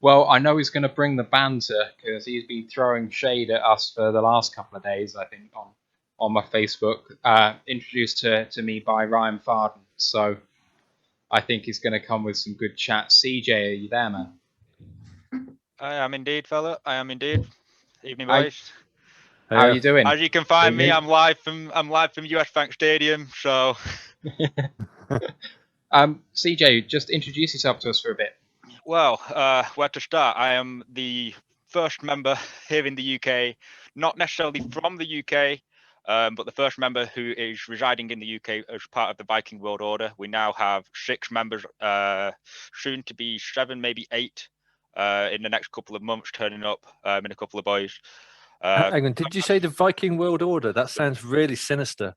Well, I know he's going to bring the banter because he's been throwing shade at us for the last couple of days, I think, on my Facebook, introduced to me by Ryan Farden. So I think he's going to come with some good chat. CJ, are you there, man? I am indeed, fella. I am indeed. Evening, How, boys. how are you doing? As you can find me, Evening. I'm live from US Bank Stadium. So, CJ, just introduce yourself to us for a bit. well, where to start? I am the first member here in the UK, not necessarily from the UK, but the first member who is residing in the UK as part of the Viking World Order. We now have 6 members, soon to be 7, maybe 8, in the next couple of months, turning up, in a couple of boys. Hang on, did you say the Viking World Order? That sounds really sinister.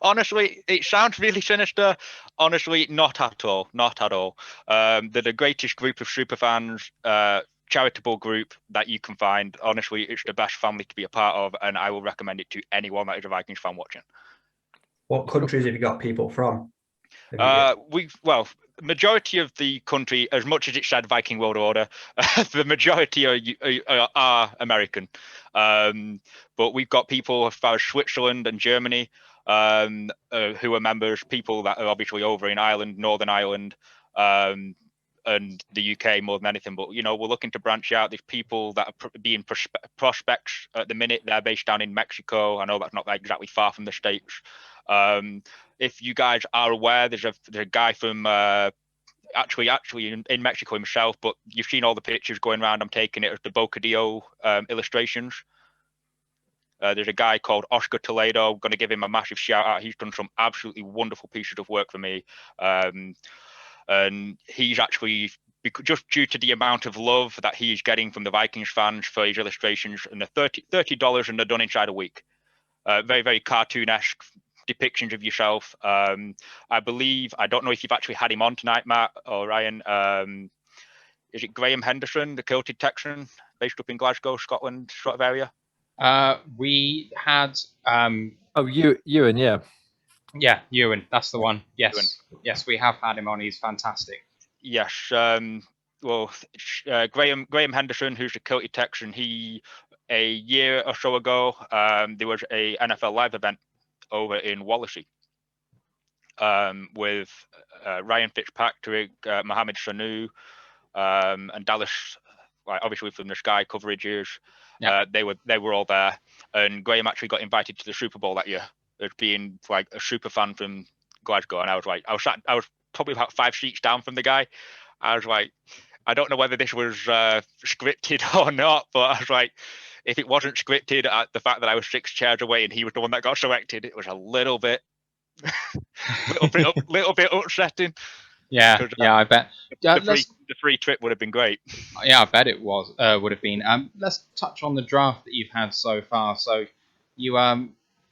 Honestly, it sounds really sinister. Honestly, not at all. Not at all. They're the greatest group of superfans, charitable group that you can find. Honestly, it's the best family to be a part of, and I will recommend it to anyone that is a Vikings fan watching. What countries have you got people from? Majority of the country, as much as it said Viking World Order, the majority are American. But we've got people as far as Switzerland and Germany, who are members, people that are obviously over in Ireland, Northern Ireland, and the UK more than anything. But, we're looking to branch out. There's people that are being prospects at the minute. They're based down in Mexico. I know that's not exactly far from the States. If you guys are aware, there's a guy from actually in Mexico himself, but you've seen all the pictures going around. I'm taking it as the Bocadillo illustrations. There's a guy called Oscar Toledo. I'm going to give him a massive shout out. He's done some absolutely wonderful pieces of work for me. And he's actually, just due to the amount of love that he's getting from the Vikings fans for his illustrations, and the $30 and they're done inside a week. Very, very cartoon-esque depictions of yourself. I believe, I don't know if you've actually had him on tonight, Matt or Ryan. Is it Graham Henderson, the kilted Texan, based up in Glasgow, Scotland sort of area? We had Ewan, yeah. Yeah, Ewan, that's the one. Yes. Ewan. Yes, we have had him on. He's fantastic. Yes. Graham Henderson, who's the kilted Texan, a year or so ago, there was a NFL Live event over in Wallasey, with Ryan Fitzpatrick, Mohamed Sanu, and Dallas, obviously from the Sky coverages. Yeah. They were all there, and Graham actually got invited to the Super Bowl that year as being like a super fan from Glasgow. And I was probably about 5 seats down from the guy. I was like, I don't know whether this was scripted or not, but I was like, if it wasn't scripted, the fact that I was 6 chairs away and he was the one that got selected, it was a little bit upsetting. Yeah, I bet. The free trip would have been great. Yeah, I bet it would have been. Let's touch on the draft that you've had so far. So you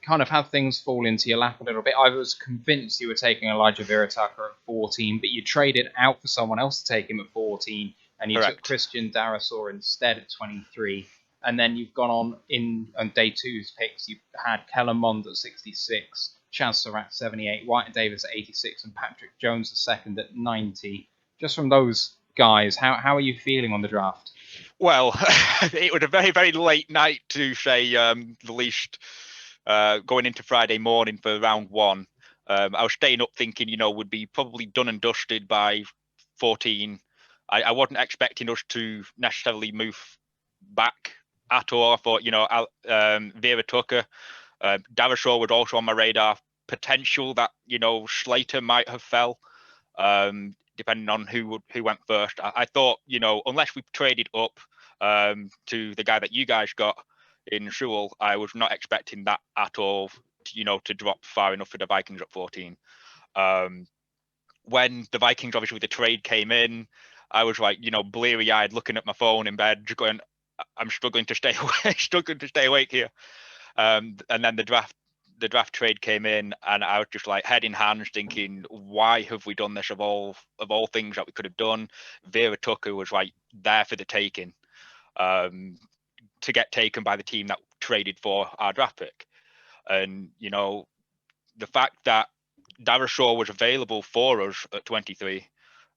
kind of have things fall into your lap a little bit. I was convinced you were taking Elijah Vera Tucker at 14, but you traded out for someone else to take him at 14, and you Correct. took Christian Darrisaw instead at 23. And then you've gone on day 2's picks. You had Kellen Mond at 66, Chaz Surratt 78, White Davis at 86, and Patrick Jones II at 90. Just from those guys, how are you feeling on the draft? Well, it was a very, very late night, to say the least, going into Friday morning for round 1. I was staying up thinking, would be probably done and dusted by 14. I wasn't expecting us to necessarily move back at all. I thought, Vera Tucker, Darrisaw was also on my radar. Potential that, Slater might have fell, depending on who went first. I thought, unless we traded up to the guy that you guys got in Sewell, I was not expecting that at all, to drop far enough for the Vikings at 14. When the Vikings, obviously, the trade came in, I was like, bleary-eyed, looking at my phone in bed, just going, I'm struggling to stay awake here. And then the draft trade came in, and I was just like head in hands thinking, why have we done this? Of all things that we could have done, Vera Tucker was like there for the taking, to get taken by the team that traded for our draft pick. And, the fact that Darrisaw was available for us at 23,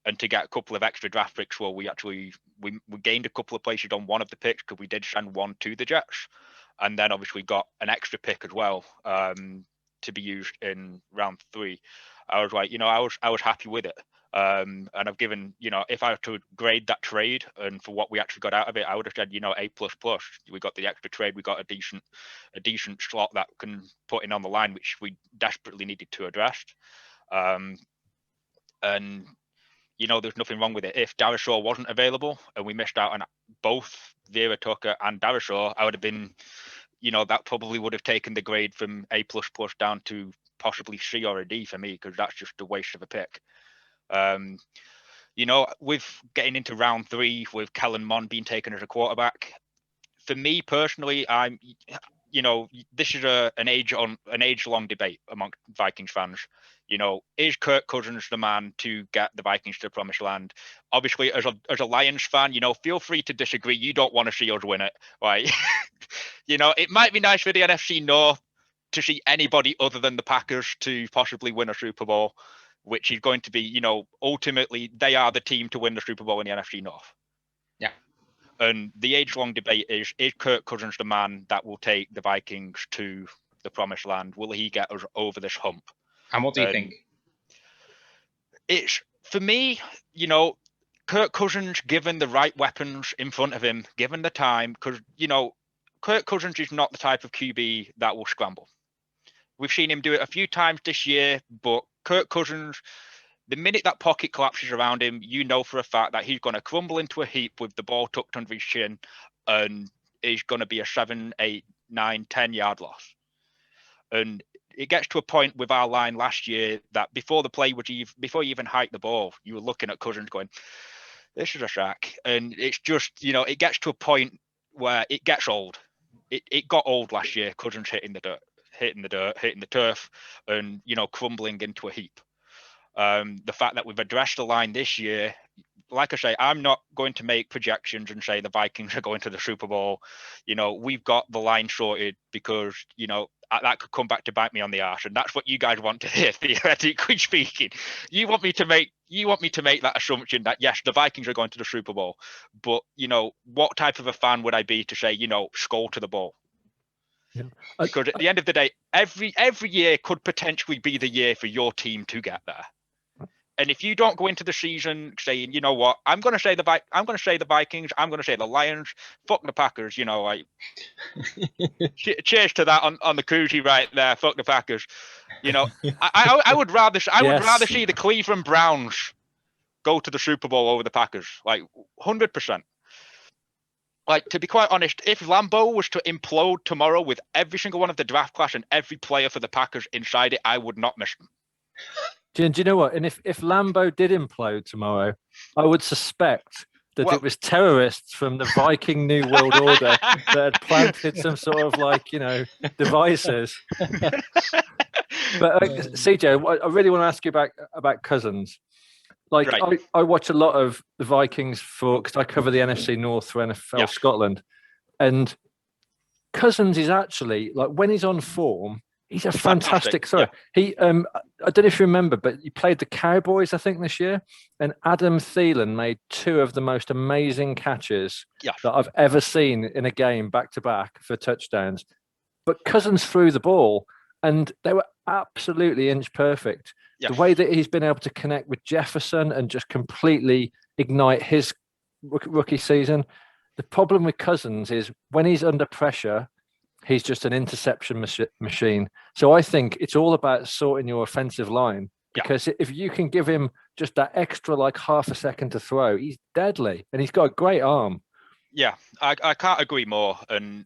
and to get a couple of extra draft picks. Well, we gained a couple of places on one of the picks because we did send one to the Jets, and then obviously got an extra pick as well to be used in round 3. I was like, I was happy with it. And I've given, if I were to grade that trade and for what we actually got out of it, I would have said, A++. We got the extra trade. We got a decent slot that can put in on the line, which we desperately needed to address. And there's nothing wrong with it. If Darrisaw wasn't available and we missed out on both Vera Tucker and Darrisaw, I would have been, that probably would have taken the grade from A++ down to possibly C or a D for me, because that's just a waste of a pick. With getting into round 3 with Kellen Mond being taken as a quarterback, for me personally, this is an age-long debate among Vikings fans. Is Kirk Cousins the man to get the Vikings to the promised land? Obviously, as a Lions fan, feel free to disagree. You don't want to see us win it, right? It might be nice for the NFC North to see anybody other than the Packers to possibly win a Super Bowl, which is going to be, ultimately they are the team to win the Super Bowl in the NFC North. Yeah. And the age-long debate is Kirk Cousins the man that will take the Vikings to the promised land? Will he get us over this hump? And what do you think? It's, for me, Kirk Cousins, given the right weapons in front of him, given the time, because, Kirk Cousins is not the type of QB that will scramble. We've seen him do it a few times this year, but Kirk Cousins, the minute that pocket collapses around him, for a fact that he's going to crumble into a heap with the ball tucked under his chin, and he's going to be a 7, 8, 9, 10-yard loss. And it gets to a point with our line last year that before you even hiked the ball, you were looking at Cousins going, this is a sack. And it's just, it gets to a point where it gets old. It got old last year, Cousins hitting the turf, and, crumbling into a heap. The fact that we've addressed the line this year, like I say, I'm not going to make projections and say the Vikings are going to the Super Bowl. We've got the line sorted because, that could come back to bite me on the arse, and that's what you guys want to hear, theoretically speaking. You want me to make that assumption that yes, the Vikings are going to the Super Bowl, but what type of a fan would I be to say, skull to the ball? Yeah. Because at the end of the day, every year could potentially be the year for your team to get there. And if you don't go into the season saying, you know what, I'm going to say the Vikings, I'm going to say the Lions, fuck the Packers, cheers to that on the koozie right there, fuck the Packers. I would rather see the Cleveland Browns go to the Super Bowl over the Packers, like 100%. Like, to be quite honest, if Lambeau was to implode tomorrow with every single one of the draft class and every player for the Packers inside it, I would not miss them. Do you know what? And if Lambeau did implode tomorrow, I would suspect that it was terrorists from the Viking New World Order that had planted some sort of devices. But Ceejay, I really want to ask you about Cousins. Like, right. I watch a lot of the Vikings because I cover the NFC North for NFL Scotland, and Cousins is actually, like, when he's on form, he's a fantastic thrower. Yeah. He, I don't know if you remember, but he played the Cowboys, I think, this year, and Adam Thielen made 2 of the most amazing catches that I've ever seen in a game back to back for touchdowns. But Cousins threw the ball, and they were absolutely inch perfect. The way that he's been able to connect with Jefferson and just completely ignite his rookie season. The problem with Cousins is when he's under pressure, he's just an interception machine. So I think it's all about sorting your offensive line, because if you can give him just that extra half a second to throw, he's deadly, and he's got a great arm. Yeah, I can't agree more. And,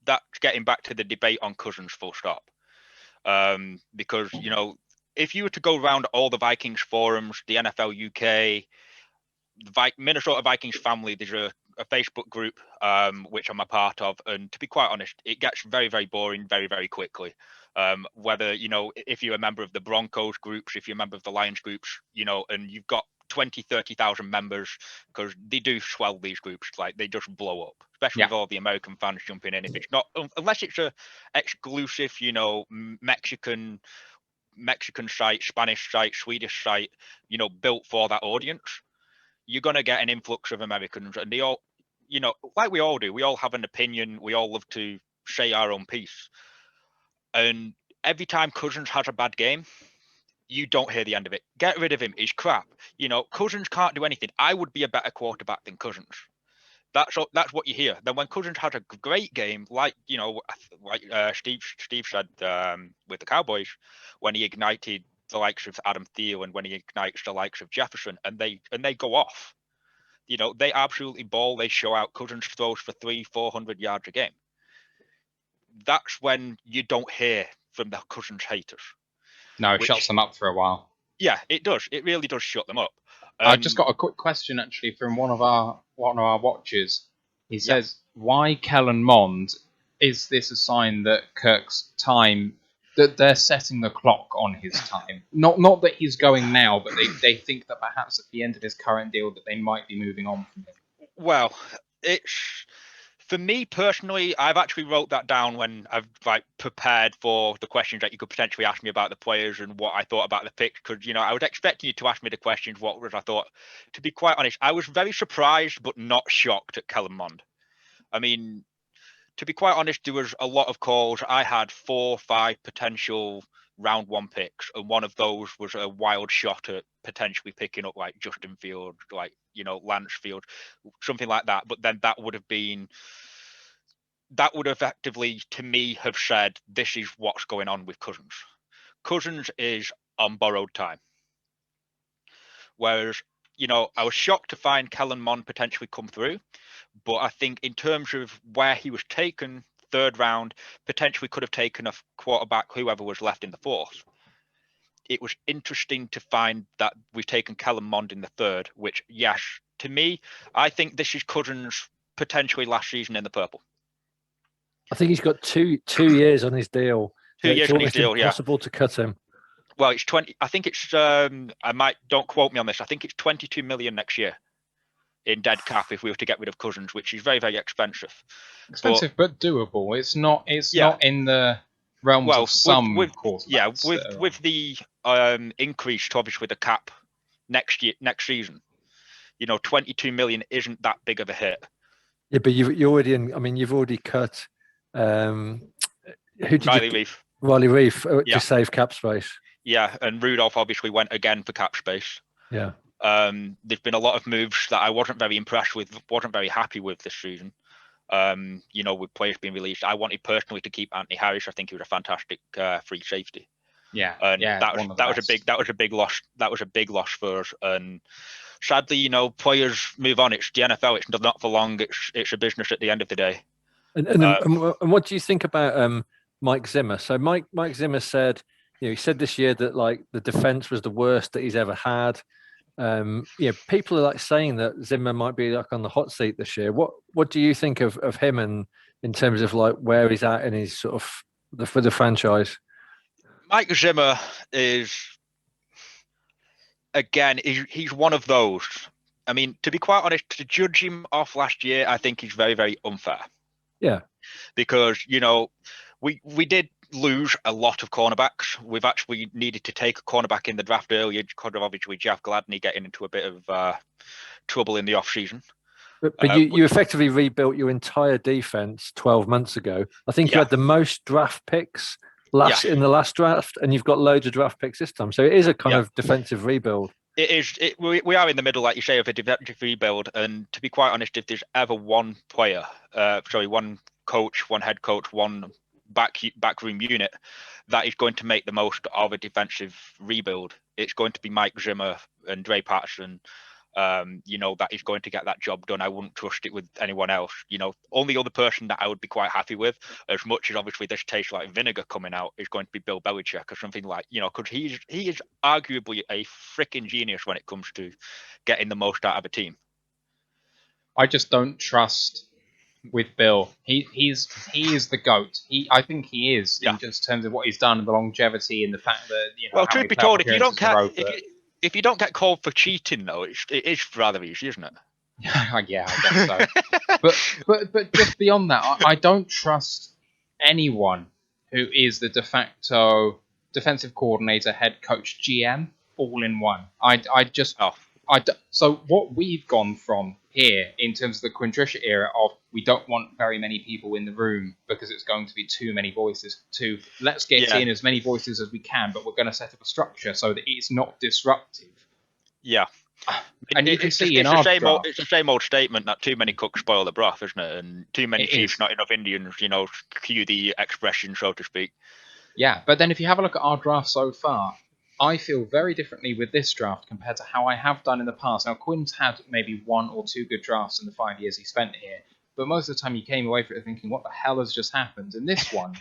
that's getting back to the debate on Cousins, full stop. Because, if you were to go around all the Vikings forums, the NFL UK, the Minnesota Vikings family, there's a Facebook group, which I'm a part of. And to be quite honest, it gets very, very boring very, very quickly. Whether, if you're a member of the Broncos groups, if you're a member of the Lions groups, and you've got 20, 30,000 members, because they do swell these groups, like they just blow up, especially with all the American fans jumping in. If it's not, unless it's a exclusive, Mexican Mexican site, Spanish site, Swedish site, built for that audience, you're going to get an influx of Americans, and they all, like we all do, we all have an opinion, we all love to say our own piece. And every time Cousins has a bad game, you don't hear the end of it. Get rid of him. He's crap. Cousins can't do anything. I would be a better quarterback than Cousins. That's what you hear. Then when Cousins had a great game, like Steve said with the Cowboys, when he ignited the likes of Adam Thielen and when he ignites the likes of Jefferson, and they go off. They absolutely ball. They show out. Cousins throws for 300-400 yards a game. That's when you don't hear from the Cousins haters. No, it shuts them up for a while. Yeah, it does. It really does shut them up. I just got a quick question actually from one of our watchers. He says, "Why Kellen Mond? Is this a sign that Kirk's time, that they're setting the clock on his time? Not that he's going now, but they think that perhaps at the end of his current deal that they might be moving on from him." Well, it's, for me personally, I've actually wrote that down when I've prepared for the questions that you could potentially ask me about the players and what I thought about the pick. Because I was expecting you to ask me the questions. What was I thought? To be quite honest, I was very surprised but not shocked at Kellen Mond. I mean, to be quite honest, there was a lot of calls. I had 4 or 5 potential round 1 picks, and one of those was a wild shot at potentially picking up like Justin Fields, like Lance Fields, something like that. But then that would effectively, to me, have said this is what's going on with Cousins. Cousins is on borrowed time. Whereas, I was shocked to find Kellen Mond potentially come through, but I think in terms of where he was taken, 3rd round, potentially could have taken a quarterback, whoever was left in the 4th. It was interesting to find that we've taken Kellen Mond in the 3rd, which, yes, to me, I think this is Cousins' potentially last season in the purple. I think he's got two years on his deal. 2 years on his deal, yeah. It's impossible to cut him. Well, it's 20. I think it's. Don't quote me on this. I think it's 22 million next year in dead cap if we were to get rid of Cousins, which is very, very expensive. Expensive but doable. It's not in the realms of some quarterbacks. Yeah, with the increase to obviously the cap next season, 22 million isn't that big of a hit. Yeah, but you've already cut. Riley Reef to save cap space. Yeah, and Rudolph obviously went again for cap space. Yeah. There's been a lot of moves that I wasn't very impressed with, wasn't very happy with this season. With players being released. I wanted personally to keep Anthony Harris. I think he was a fantastic free safety. Yeah. And that was a big loss. That was a big loss for us. And sadly, players move on. It's the NFL. It's not for long. It's a business at the end of the day. And what do you think about Mike Zimmer? So Mike Zimmer said, he said this year that like the defense was the worst that he's ever had. People are saying that Zimmer might be on the hot seat this year. What do you think of him and in terms of where he's at in his sort of for the franchise? Mike Zimmer is, again, he's one of those. I mean, to be quite honest, to judge him off last year, I think he's very, very unfair. Yeah, because we did lose a lot of cornerbacks. We've actually needed to take a cornerback in the draft earlier because of obviously Jeff Gladney getting into a bit of trouble in the off season. But you effectively rebuilt your entire defense 12 months ago. I think you had the most draft picks in the last draft, and you've got loads of draft picks this time. So it is a kind of defensive rebuild. It is. We are in the middle, like you say, of a defensive rebuild. And to be quite honest, if there's ever one coach, one head coach, one backroom unit that is going to make the most of a defensive rebuild, it's going to be Mike Zimmer and Dre Patterson. That is going to get that job done. I wouldn't trust it with anyone else. Only other person that I would be quite happy with, as much as obviously this tastes like vinegar coming out, is going to be Bill Belichick or something because he is arguably a freaking genius when it comes to getting the most out of a team. I just don't trust with Bill. He is the GOAT. I think he is in just terms of what he's done, the longevity and the fact that Well, truth be told, if you don't get called for cheating, though, it is rather easy, isn't it? Yeah, I guess so. but just beyond that, I don't trust anyone who is the de facto defensive coordinator, head coach, GM, all in one. So what we've gone from here in terms of the Quindrisha era of we don't want very many people in the room because it's going to be too many voices, to let's get in as many voices as we can, but we're going to set up a structure so that it's not disruptive. Yeah. And you can see in our draft, it's the same old statement that too many cooks spoil the broth, isn't it? And too many chiefs, not enough Indians, cue the expression, so to speak. Yeah, but then if you have a look at our draft so far, I feel very differently with this draft compared to how I have done in the past. Now, Quinn's had maybe 1 or 2 good drafts in the 5 years he spent here, but most of the time you came away from it thinking, what the hell has just happened? And this one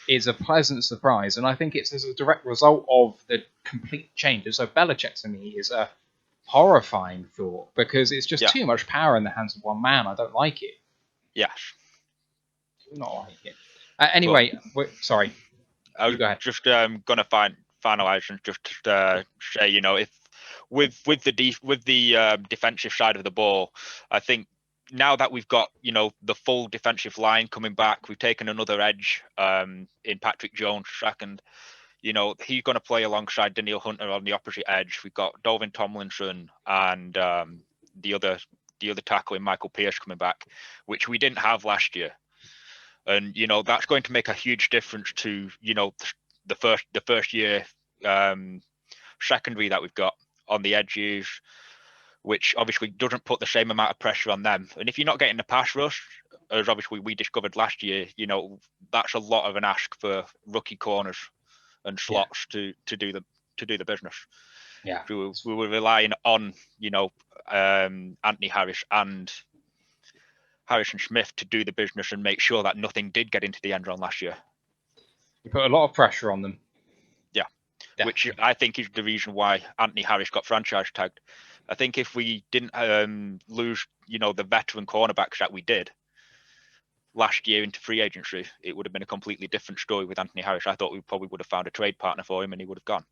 is a pleasant surprise, and I think it's as a direct result of the complete changes. So Belichick, to me, is a horrifying thought, because it's just too much power in the hands of one man. I don't like it. Yes. Do not like it. Anyway, sorry. I was just going to finalize and just say, if with the defensive side of the ball, I think now that we've got the full defensive line coming back, we've taken another edge in Patrick Jones second. He's going to play alongside Danielle Hunter on the opposite edge. We've got Dalvin Tomlinson and the other tackle in Michael Pierce coming back, which we didn't have last year. And that's going to make a huge difference to the first year secondary that we've got on the edges, which obviously doesn't put the same amount of pressure on them. And if you're not getting the pass rush, as obviously we discovered last year, that's a lot of an ask for rookie corners and slots to do the business. Yeah, we were relying on Anthony Harris and Harrison Smith to do the business and make sure that nothing did get into the end zone last year. You put a lot of pressure on them. Yeah, which I think is the reason why Anthony Harris got franchise tagged. I think if we didn't lose, the veteran cornerbacks that we did last year into free agency, it would have been a completely different story with Anthony Harris. I thought we probably would have found a trade partner for him and he would have gone.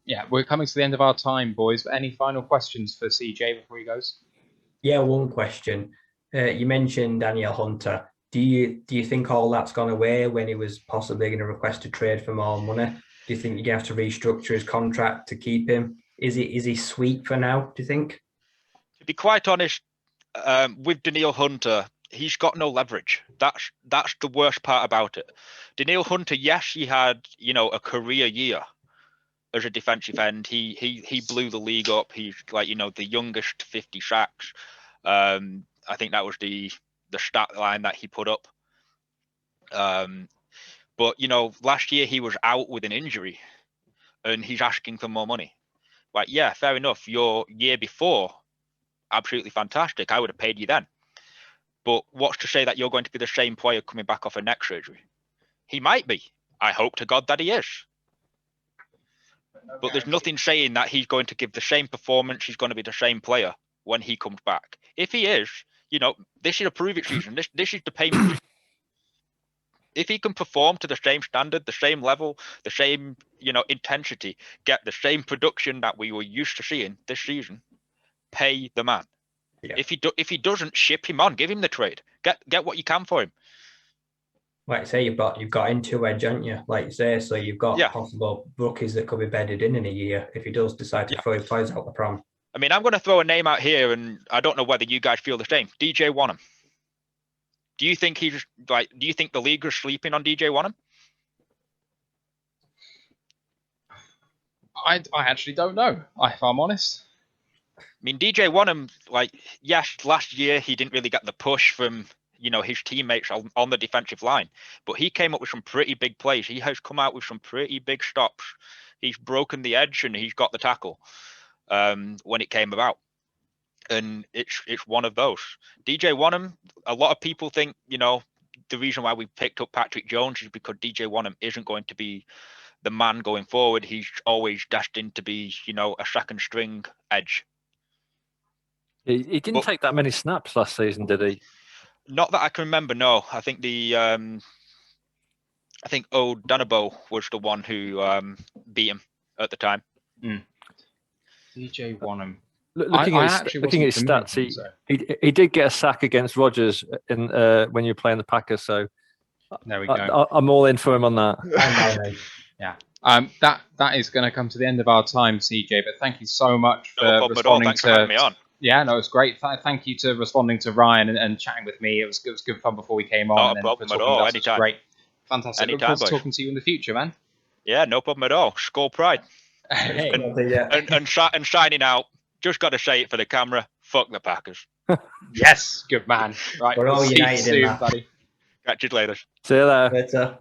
Yeah, we're coming to the end of our time, boys. But any final questions for Ceejay before he goes? Yeah, one question. You mentioned Danielle Hunter. Do you think all that's gone away when he was possibly going to request a trade for more money? Do you think you're going to have to restructure his contract to keep him? Is he sweet for now, do you think? To be quite honest, with Danielle Hunter, he's got no leverage. That's the worst part about it. Danielle Hunter, yes, he had a career year as a defensive end. He blew the league up. He's the youngest 50 sacks. I think that was the stat line that he put up. But last year he was out with an injury and he's asking for more money. Yeah, fair enough. Your year before, absolutely fantastic. I would have paid you then. But what's to say that you're going to be the same player coming back off a neck surgery? He might be. I hope to God that he is. But there's nothing saying that he's going to give the same performance, he's going to be the same player when he comes back. If he is, this is a prove-it season. This is the payment. If he can perform to the same standard, the same level, the same, intensity, get the same production that we were used to seeing this season, pay the man. Yeah. If he doesn't, ship him on, give him the trade. Get what you can for him. Like you say, you've got into edge, haven't you? Like you say, so you've got possible rookies that could be bedded in a year if he does decide to throw his toys out the prom. I mean, I'm going to throw a name out here, and I don't know whether you guys feel the same. DJ Wonnum. Do you think do you think the league is sleeping on DJ Wonnum? I actually don't know, if I'm honest. I mean, DJ Wonnum, yes, last year he didn't really get the push from, his teammates on the defensive line, but he came up with some pretty big plays. He has come out with some pretty big stops. He's broken the edge and he's got the tackle when it came about. And it's one of those. DJ Wonnum, a lot of people think, the reason why we picked up Patrick Jones is because DJ Wonnum isn't going to be the man going forward. He's always destined to be, a second string edge. He didn't take that many snaps last season, did he? Not that I can remember, no. I think O'Danabo was the one who beat him at the time. DJ Wonnum. Looking at his stats, he did get a sack against Rodgers when you were playing the Packers. So there we go. I'm all in for him on that. That is going to come to the end of our time, CJ. But thank you so much for No problem at all. Thanks for having me on. Yeah, no, it's great. Thank you to responding to Ryan and chatting with me. It was good fun before we came on. Not a problem at all. Anytime. Great, fantastic. Look forward to talking to you in the future, man. Yeah, no problem at all. Skol Pride. Hey. And signing out. Just got to say it for the camera. Fuck the Packers. Yes, good man. Right, We're all see you united in soon, that. buddy. Catch you later. See you there. Later.